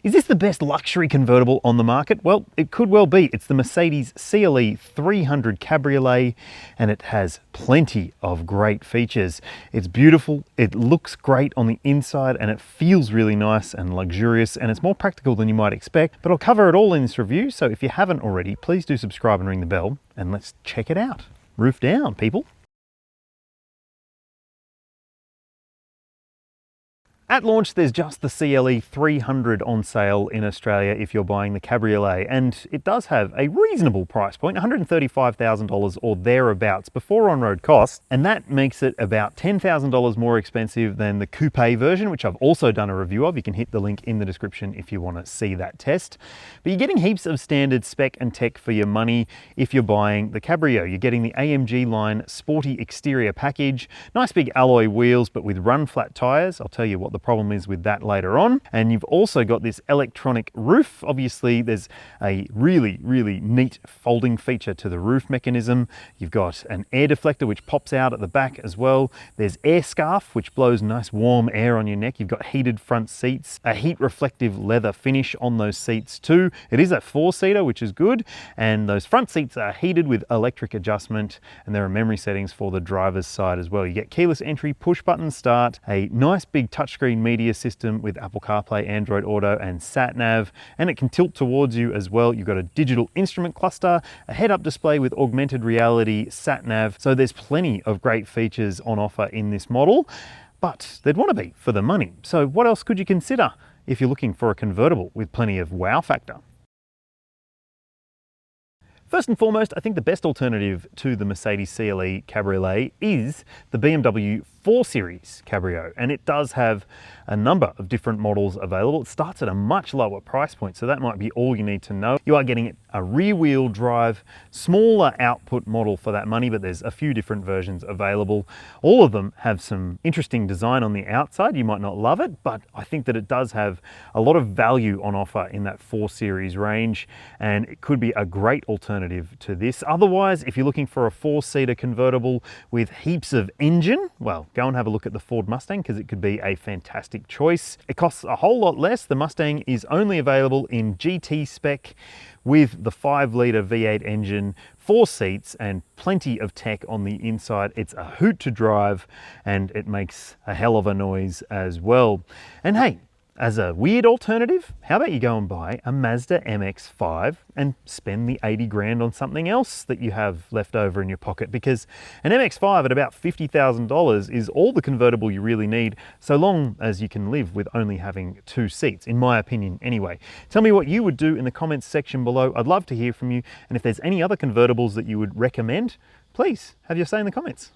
Is this the best luxury convertible on the market? Well, it could well be. It's the Mercedes CLE 300 Cabriolet, and it has plenty of great features. It's beautiful, it looks great on the inside, and it feels really nice and luxurious, and it's more practical than you might expect. But I'll cover it all in this review, so if you haven't already, please do subscribe and ring the bell, and let's check it out. Roof down, people. At launch, there's just the CLE 300 on sale in Australia if you're buying the Cabriolet, and it does have a reasonable price point, $135,000 or thereabouts before on-road costs, and that makes it about $10,000 more expensive than the coupe version, which I've also done a review of. You can hit the link in the description if you want to see that test. But you're getting heaps of standard spec and tech for your money if you're buying the Cabrio. You're getting the AMG line sporty exterior package, nice big alloy wheels, but with run-flat tyres. I'll tell you what the problem is with that later on. And you've also got this electronic roof. Obviously there's a really neat folding feature to the roof mechanism. You've got an air deflector which pops out at the back as well. There's air scarf which blows nice warm air on your neck. You've got heated front seats, a heat reflective leather finish on those seats too. It is a 4-seater, which is good, and those front seats are heated with electric adjustment, and there are memory settings for the driver's side as well. You get keyless entry, push button start, a nice big touchscreen media system with Apple CarPlay, Android Auto and sat nav, and it can tilt towards you as well. You've got a digital instrument cluster, a head-up display with augmented reality sat nav, so there's plenty of great features on offer in this model, but there'd want to be for the money. So what else could you consider if you're looking for a convertible with plenty of wow factor? First and foremost, I think the best alternative to the Mercedes CLE Cabriolet is the BMW 4 Series Cabrio, and it does have a number of different models available. It starts at a much lower price point, so that might be all you need to know. You are getting a rear-wheel drive, smaller output model for that money, but there's a few different versions available. All of them have some interesting design on the outside. You might not love it, but I think that it does have a lot of value on offer in that 4 Series range, and it could be a great alternative to this. Otherwise, if you're looking for a 4-seater convertible with heaps of engine, well, go and have a look at the Ford Mustang, because it could be a fantastic choice. It costs a whole lot less. The Mustang is only available in GT spec with the 5-litre V8 engine, 4 seats and plenty of tech on the inside. It's a hoot to drive, and it makes a hell of a noise as well. And hey, as a weird alternative, how about you go and buy a Mazda MX-5 and spend the 80 grand on something else that you have left over in your pocket, because an MX-5 at about $50,000 is all the convertible you really need, so long as you can live with only having 2 seats, in my opinion anyway. Tell me what you would do in the comments section below. I'd love to hear from you, and if there's any other convertibles that you would recommend, please have your say in the comments.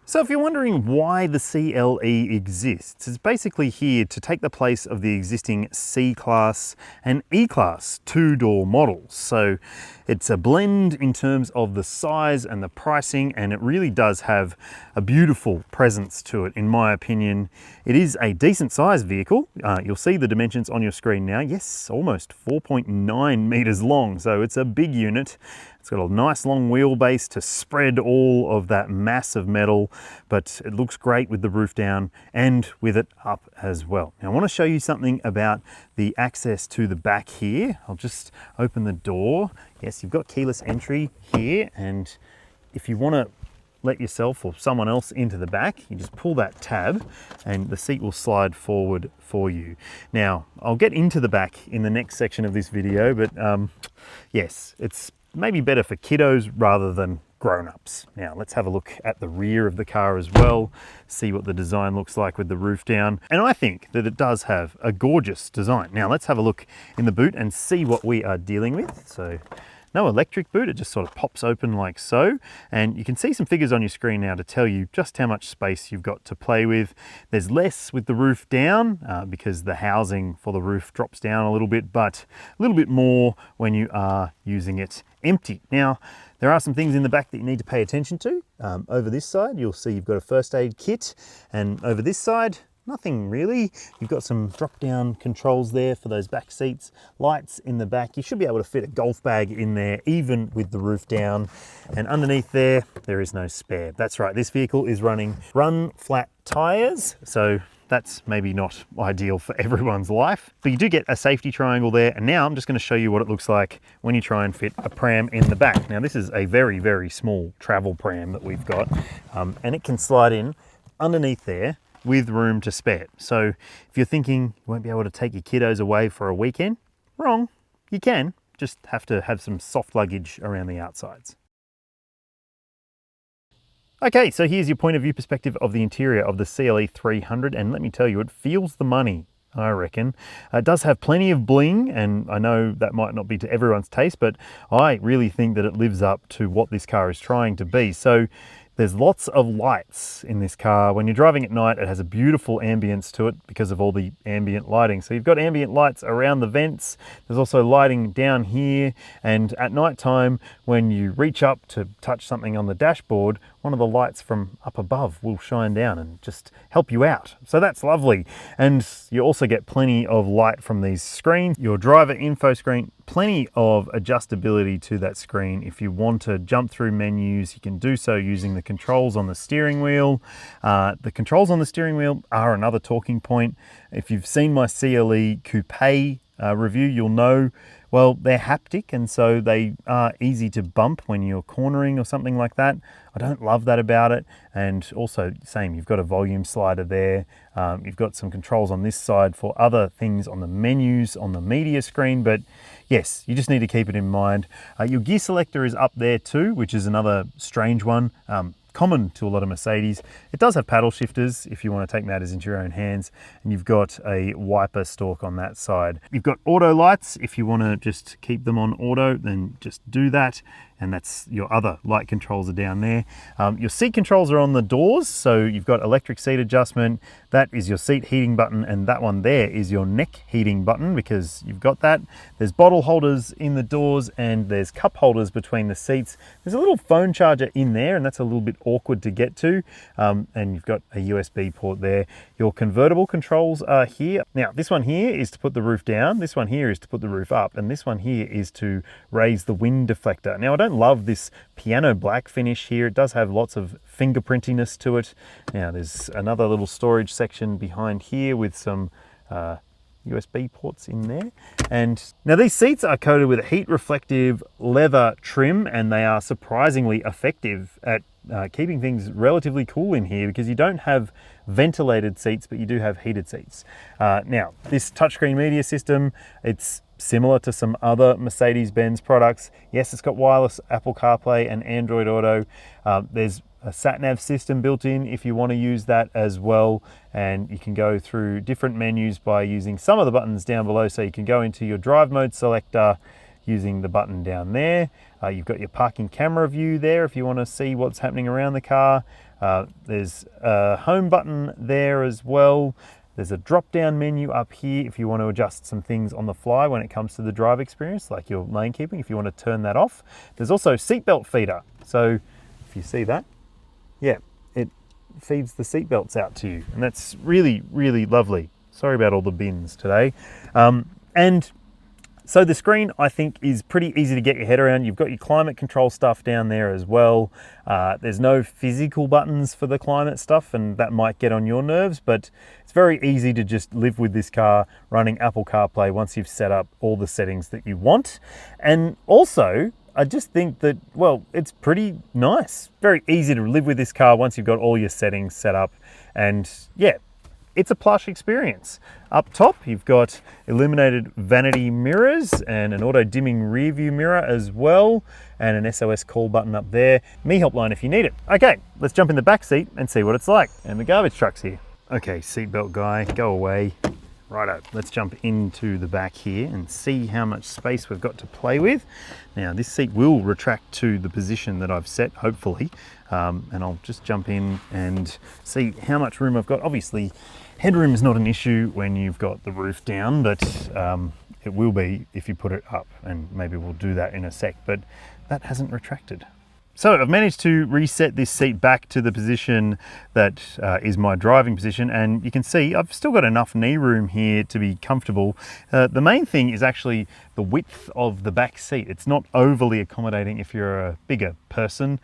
So if you're wondering why the CLE exists, it's basically here to take the place of the existing C-Class and E-Class 2-door models. So it's a blend in terms of the size and the pricing, and it really does have a beautiful presence to it, in my opinion. It is a decent sized vehicle. You'll see the dimensions on your screen now. Yes, almost 4.9 meters long, so it's a big unit. It's got a nice long wheelbase to spread all of that mass of metal, but it looks great with the roof down and with it up as well. Now I want to show you something about the access to the back here. I'll just open the door. Yes, you've got keyless entry here, and if you want to let yourself or someone else into the back, you just pull that tab and the seat will slide forward for you. Now, I'll get into the back in the next section of this video, but yes, it's maybe better for kiddos rather than grown-ups. Now let's have a look at the rear of the car as well, see what the design looks like with the roof down. And I think that it does have a gorgeous design. Now let's have a look in the boot and see what we are dealing with. So no electric boot, it just sort of pops open like so. And you can see some figures on your screen now to tell you just how much space you've got to play with. There's less with the roof down because the housing for the roof drops down a little bit, but a little bit more when you are using it empty. Now, there are some things in the back that you need to pay attention to. Over this side, you'll see you've got a first aid kit, and over this side, nothing really. You've got some drop-down controls there for those back seats, lights in the back. You should be able to fit a golf bag in there, even with the roof down. And underneath there is no spare. That's right, this vehicle is running run-flat tires, so that's maybe not ideal for everyone's life. But you do get a safety triangle there. And now I'm just going to show you what it looks like when you try and fit a pram in the back. Now this is a very, very small travel pram that we've got, and it can slide in underneath there with room to spare. So if you're thinking you won't be able to take your kiddos away for a weekend, wrong. You can, just have to have some soft luggage around the outsides. Okay, so here's your point of view perspective of the interior of the CLE 300, and let me tell you, it feels the money, I reckon. It does have plenty of bling, and I know that might not be to everyone's taste, but I really think that it lives up to what this car is trying to be. So there's lots of lights in this car. When you're driving at night, it has a beautiful ambience to it because of all the ambient lighting. So you've got ambient lights around the vents. There's also lighting down here. And at night time, when you reach up to touch something on the dashboard, one of the lights from up above will shine down and just help you out. So that's lovely. And you also get plenty of light from these screens. Your driver info screen, plenty of adjustability to that screen. If you want to jump through menus, you can do so using the controls on the steering wheel. The controls on the steering wheel are another talking point. If you've seen my CLE Coupe review, you'll know, well, they're haptic, and so they are easy to bump when you're cornering or something like that. I don't love that about it. And also, same, you've got a volume slider there. You've got some controls on this side for other things on the menus on the media screen, but yes, you just need to keep it in mind. Your gear selector is up there too, which is another strange one. Common to a lot of Mercedes. It does have paddle shifters if you want to take matters into your own hands, and you've got a wiper stalk on that side. You've got auto lights. If you want to just keep them on auto, then just do that, and that's your other light controls are down there. Your seat controls are on the doors, so you've got electric seat adjustment. That is your seat heating button, and that one there is your neck heating button because you've got that. There's bottle holders in the doors, and there's cup holders between the seats. There's a little phone charger in there, and that's a little bit awkward to get to, and you've got a USB port there. Your convertible controls are here. Now this one here is to put the roof down, this one here is to put the roof up, and this one here is to raise the wind deflector. Now I don't love this piano black finish here. It does have lots of fingerprintiness to it. Now there's another little storage section behind here with some USB ports in there. And now these seats are coated with a heat reflective leather trim, and they are surprisingly effective at keeping things relatively cool in here because you don't have ventilated seats, but you do have heated seats. Now this touchscreen media system, it's similar to some other Mercedes Benz products. Yes, it's got wireless Apple CarPlay and Android Auto. There's a sat-nav system built in if you want to use that as well, and you can go through different menus by using some of the buttons down below. So you can go into your drive mode selector using the button down there. You've got your parking camera view there if you want to see what's happening around the car. There's a home button there as well. There's a drop-down menu up here if you want to adjust some things on the fly when it comes to the drive experience, like your lane keeping, if you want to turn that off. There's also seatbelt feeder. So if you see that, yeah, it feeds the seatbelts out to you, and that's really, really lovely. Sorry about all the bins today. And so the screen, I think, is pretty easy to get your head around. You've got your climate control stuff down there as well. There's no physical buttons for the climate stuff, and that might get on your nerves, but it's very easy to just live with this car running Apple CarPlay once you've set up all the settings that you want. And also, I just think that, well, it's pretty nice. Very easy to live with this car once you've got all your settings set up. And yeah, it's a plush experience. Up top, you've got illuminated vanity mirrors and an auto dimming rear view mirror as well, and an SOS call button up there. Me helpline if you need it. Okay, let's jump in the back seat and see what it's like. And the garbage truck's here. Okay, seatbelt guy, go away. Righto, let's jump into the back here and see how much space we've got to play with. Now this seat will retract to the position that I've set, hopefully, and I'll just jump in and see how much room I've got. Obviously, headroom is not an issue when you've got the roof down, but it will be if you put it up, and maybe we'll do that in a sec, but that hasn't retracted. So I've managed to reset this seat back to the position that is my driving position, and you can see I've still got enough knee room here to be comfortable. The main thing is actually the width of the back seat. It's not overly accommodating if you're a bigger person.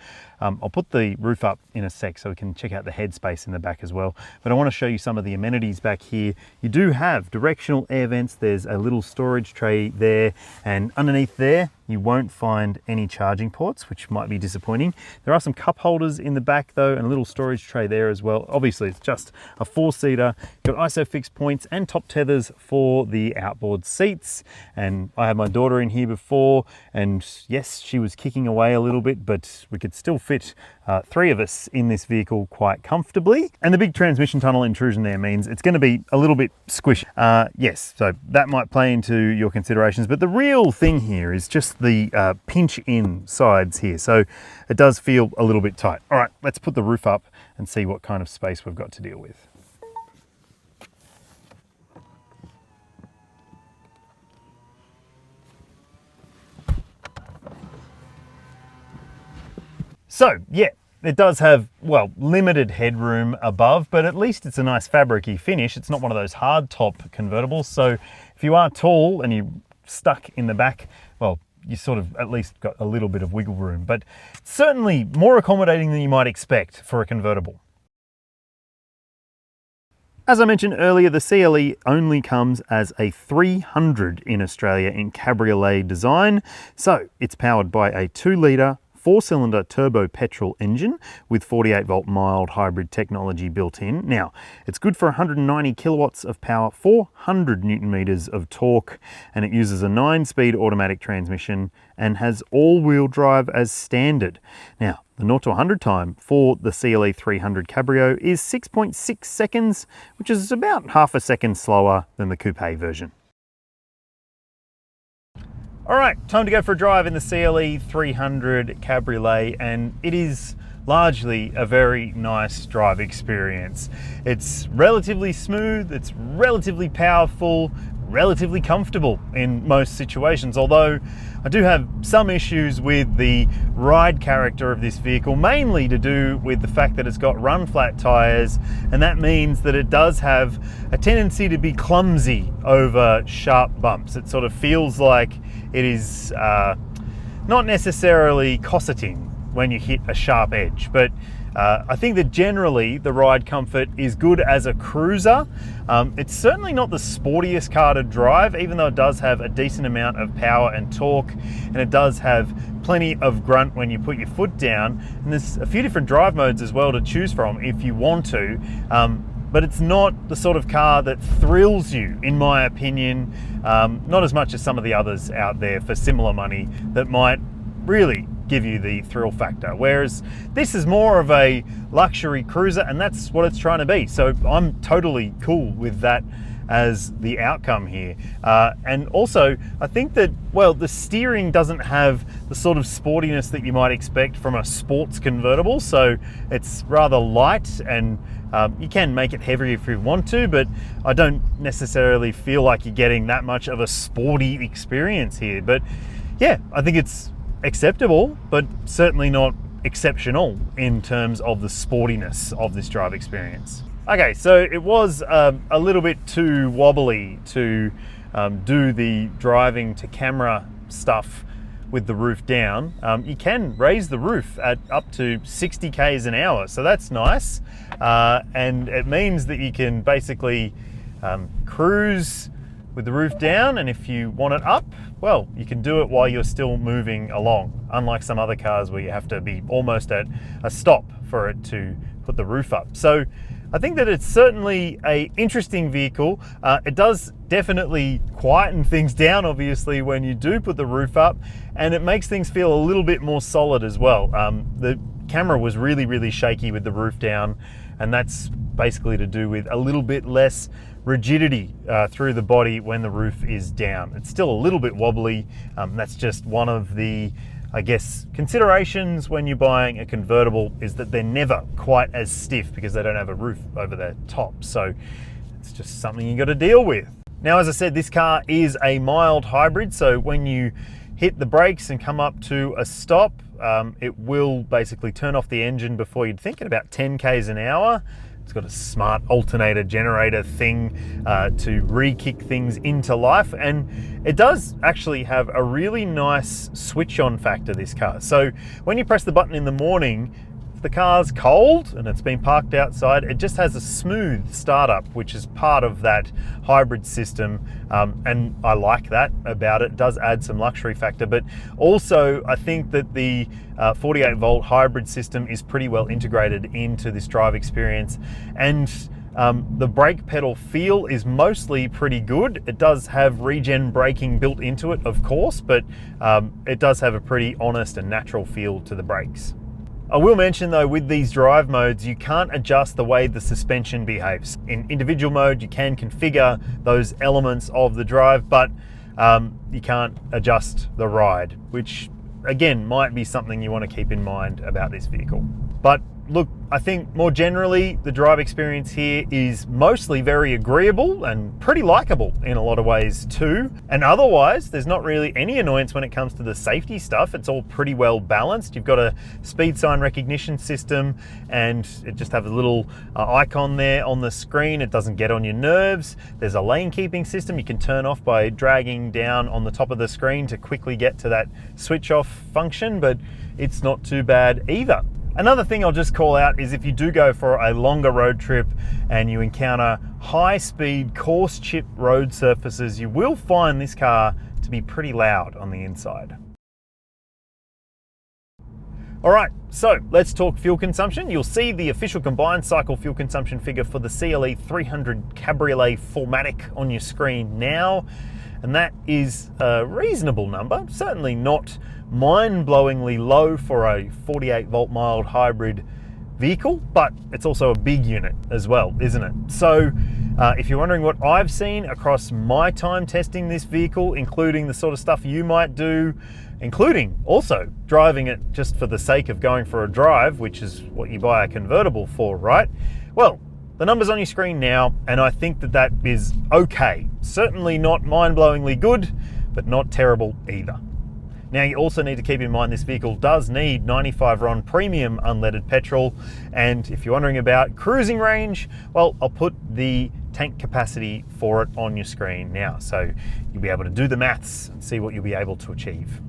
I'll put the roof up in a sec so we can check out the headspace in the back as well. But I want to show you some of the amenities back here. You do have directional air vents. There's a little storage tray there, and underneath there you won't find any charging ports, which might be disappointing. There are some cup holders in the back though, and a little storage tray there as well. Obviously it's just a 4-seater. Got ISOFIX points and top tethers for the outboard seats. And I had my daughter in here before, and yes, she was kicking away a little bit, but we could still fit 3 of us in this vehicle quite comfortably. And the big transmission tunnel intrusion there means it's going to be a little bit squishy. Yes, so that might play into your considerations, but the real thing here is just the pinch in sides here. So it does feel a little bit tight. All right, let's put the roof up and see what kind of space we've got to deal with. So yeah, it does have, well, limited headroom above, but at least it's a nice fabric-y finish. It's not one of those hard top convertibles. So if you are tall and you're stuck in the back, well, you sort of at least got a little bit of wiggle room, but certainly more accommodating than you might expect for a convertible. As I mentioned earlier, the CLE only comes as a 300 in Australia in Cabriolet design. So it's powered by a 2-litre 4-cylinder turbo petrol engine with 48-volt mild hybrid technology built in. Now, it's good for 190 kilowatts of power, 400 newton meters of torque, and it uses a 9-speed automatic transmission and has all-wheel drive as standard. Now, the 0 to 100 time for the CLE 300 Cabrio is 6.6 seconds, which is about half a second slower than the coupe version. All right, time to go for a drive in the CLE 300 Cabriolet, and it is largely a very nice drive experience. It's relatively smooth, it's relatively powerful, relatively comfortable in most situations, although I do have some issues with the ride character of this vehicle, mainly to do with the fact that it's got run flat tires, and that means that it does have a tendency to be clumsy over sharp bumps. It sort of feels like it is not necessarily cosseting when you hit a sharp edge, but I think that generally the ride comfort is good as a cruiser. It's certainly not the sportiest car to drive, even though it does have a decent amount of power and torque, and it does have plenty of grunt when you put your foot down. And there's a few different drive modes as well to choose from if you want to. But it's not the sort of car that thrills you, in my opinion, not as much as some of the others out there for similar money that might really give you the thrill factor. Whereas this is more of a luxury cruiser, and that's what it's trying to be. So I'm totally cool with that as the outcome here. And also, I think that, well, the steering doesn't have the sort of sportiness that you might expect from a sports convertible. So it's rather light, and you can make it heavier if you want to, but I don't necessarily feel like you're getting that much of a sporty experience here. But yeah, I think it's acceptable, but certainly not exceptional in terms of the sportiness of this drive experience. Okay, so it was a little bit too wobbly to do the driving to camera stuff with the roof down. You can raise the roof at up to 60 k's an hour, so that's nice. And it means that you can basically cruise with the roof down, and if you want it up, well, you can do it while you're still moving along, unlike some other cars where you have to be almost at a stop for it to put the roof up. So I think that it's certainly an interesting vehicle. It does definitely quieten things down, obviously, when you do put the roof up, and it makes things feel a little bit more solid as well. The camera was really shaky with the roof down, and that's basically to do with a little bit less rigidity through the body when the roof is down. It's still a little bit wobbly. That's just one of the, I guess, considerations when you're buying a convertible, is that they're never quite as stiff because they don't have a roof over their top. So it's just something you got to deal with. Now, as I said, this car is a mild hybrid. So when you hit the brakes and come up to a stop, it will basically turn off the engine before you'd think at about 10 k's an hour. It's got a smart alternator generator thing to re-kick things into life, and it does actually have a really nice switch on factor, this car. So when you press the button in the morning, if the car's cold and it's been parked outside, it just has a smooth startup, which is part of that hybrid system, and I like that about it. It does add some luxury factor, but also I think that the 48 volt hybrid system is pretty well integrated into this drive experience, and the brake pedal feel is mostly pretty good. It does have regen braking built into it, of course, but it does have a pretty honest and natural feel to the brakes. I will mention though, with these drive modes, you can't adjust the way the suspension behaves. In individual mode, you can configure those elements of the drive, but you can't adjust the ride, which again might be something you want to keep in mind about this vehicle. But look, I think more generally, the drive experience here is mostly very agreeable and pretty likable in a lot of ways too. And otherwise, there's not really any annoyance when it comes to the safety stuff. It's all pretty well balanced. You've got a speed sign recognition system, and it just has a little icon there on the screen. It doesn't get on your nerves. There's a lane keeping system you can turn off by dragging down on the top of the screen to quickly get to that switch off function, but it's not too bad either. Another thing I'll just call out is if you do go for a longer road trip and you encounter high-speed, coarse-chip road surfaces, you will find this car to be pretty loud on the inside. All right, so let's talk fuel consumption. You'll see the official combined cycle fuel consumption figure for the CLE 300 Cabriolet 4MATIC on your screen now, and that is a reasonable number, certainly not mind-blowingly low for a 48 volt mild hybrid vehicle, but it's also a big unit as well, isn't it? So if you're wondering what I've seen across my time testing this vehicle, including the sort of stuff you might do, including also driving it just for the sake of going for a drive, which is what you buy a convertible for, right? Well, the number's on your screen now, and I think that that is okay. Certainly not mind-blowingly good, but not terrible either. Now, you also need to keep in mind this vehicle does need 95 RON premium unleaded petrol, and if you're wondering about cruising range, well, I'll put the tank capacity for it on your screen now, so you'll be able to do the maths and see what you'll be able to achieve.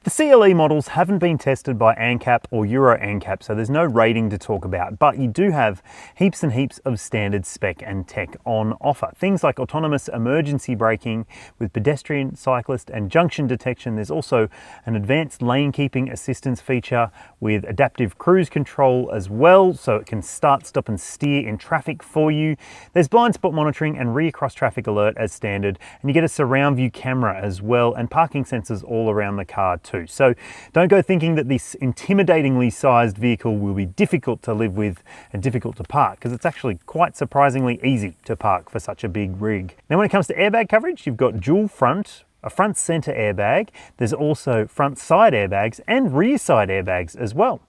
The CLE models haven't been tested by ANCAP or Euro ANCAP, so there's no rating to talk about, but you do have heaps and heaps of standard spec and tech on offer. Things like autonomous emergency braking with pedestrian, cyclist and junction detection. There's also an advanced lane keeping assistance feature with adaptive cruise control as well, so it can start, stop and steer in traffic for you. There's blind spot monitoring and rear cross traffic alert as standard, and you get a surround view camera as well, and parking sensors all around the car too. So don't go thinking that this intimidatingly sized vehicle will be difficult to live with and difficult to park, because it's actually quite surprisingly easy to park for such a big rig. Now, when it comes to airbag coverage, you've got dual front, a front center airbag. There's also front side airbags and rear side airbags as well.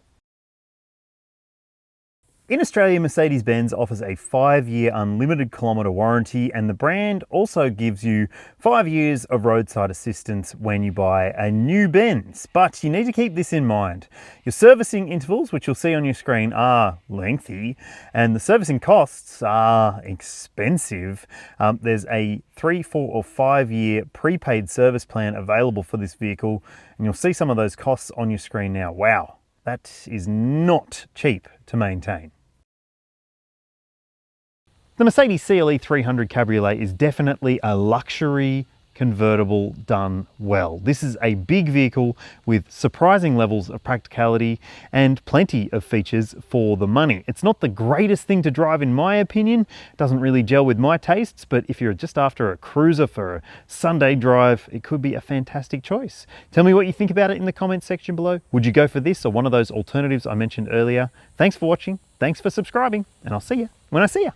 In Australia, Mercedes Benz offers a 5-year unlimited kilometre warranty, and the brand also gives you 5 years of roadside assistance when you buy a new Benz. But you need to keep this in mind. Your servicing intervals, which you'll see on your screen, are lengthy, and the servicing costs are expensive. There's a 3, 4 or 5 year prepaid service plan available for this vehicle, and you'll see some of those costs on your screen now. Wow, that is not cheap to maintain. The Mercedes CLE 300 Cabriolet is definitely a luxury convertible done well. This is a big vehicle with surprising levels of practicality and plenty of features for the money. It's not the greatest thing to drive in my opinion. It doesn't really gel with my tastes, but if you're just after a cruiser for a Sunday drive, it could be a fantastic choice. Tell me what you think about it in the comments section below. Would you go for this or one of those alternatives I mentioned earlier? Thanks for watching, thanks for subscribing, and I'll see you when I see you.